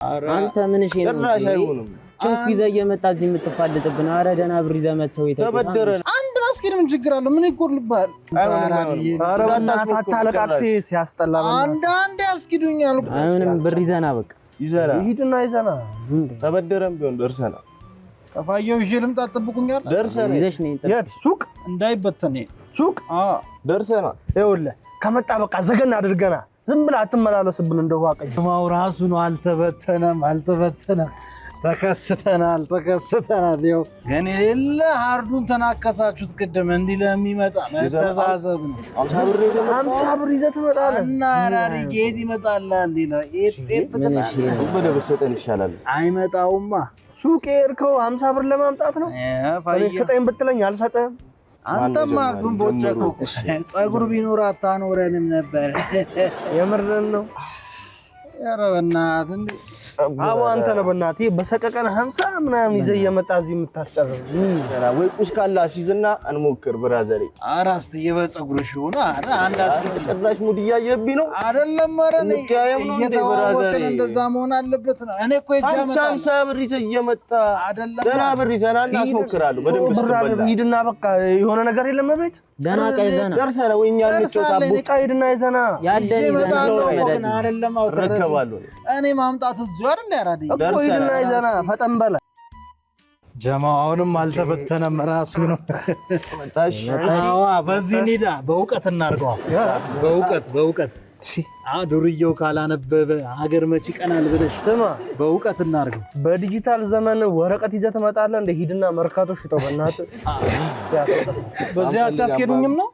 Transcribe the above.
አንተ ምን እሺ ነው ጭራሽ አይሆንም ጭንቅ ይዘህ እየመጣህ እዚህ የምትፋለጥብን ኧረ ደህና ብር ይዘህ መተው ተበደረን አንድ ማስኪድ ምን ችግር አለው ምን ይቆርልባል ኧረ በእናትህ አታለቃቅስ ሲያስጠላ አንድ ያስኪዱኛል ምንም ብር ይዘና በቃ ይዘና ሂድና ይዘና ተበደረን ቢሆን ደርሰና ከፋየው ይዤ ልምጣ አትጠብቁኛል ደርሰና ይዘሽ ነኝ የት ሱቅ እንዳይበተን ሱቅ ደርሰና ይኸውልህ ከመጣ በቃ ዘገን አድርገና ዝም ብለህ አትመላለስብን እንደው አቀኝ ማው ራሱ ነው አልተበተነም ተከስተናል ይኸው ገኔ ሌላ ሃርዱን ተናከሳችሁት ቅድም እንዲህ ለሚመጣ መተዛዘብ ነው 50 ብር ይዘህ ትመጣለህ እና አራሪ ጌት ይመጣል እንዲህ ነው በደብ ሰጠን ይሻላል አይመጣውማ ሱቅ የሄድከው 50 ብር ለማምጣት ነው ሰጠኝ ብትለኝ አልሰጠህም አንተማ ሃርዱን ቦጨቀው ጸጉር ቢኖር አታኖረንም ነበር የምርን ነው ኧረ በእናትህ እንዴ አዎ አንተ ነው በእናትህ በሰቀቀን 50 ምናምን ይዘህ እየመጣ እዚህ የምታስጨርስ ወይ ቁስ ካላ ሲዝና እንሞክር ብራዘሬ አራስት የበጸጉርሽ ሆነ አንድ አስኪድ ጭራሽ ሙድ እያየብኝ ነው አይደለም ማረኔ እየተዋወቅን እንደዛ መሆን አለበት ነው እኔ እኮ እጃመጣ 50 ብር ይዘህ እየመጣ አይደለም ደህና ብር ይዘና እናስሞክራለሁ በደንብ ስትበላ ሂድና በቃ የሆነ ነገር የለም ቤት ደህና ቀይዘና ደርሰና ወይ እኛ እንተጣጣቡ ሂድና ይዘና ያደን ይመጣል ወገን አይደለም ረከባለሁ እኔ ማምጣት እዚሁ አይደል ያራዲ እኮ ሂድና ይዘና ፈጠን በለ ጀማዓውንም አልተበተነም ራሱ ነው አዋ በዚህ ኒዳ በእውቀት እናርገው በእውቀት ዱርዬው ካላነበበ ሀገር መች ቀናል ብለሽ ስማ በእውቀት እናርገው በዲጂታል ዘመን ወረቀት ይዘህ ትመጣለህ እንደ ሂድና መርካቶ ሽጠው በእናትህ በዚህ አታስኬዱኝም ነው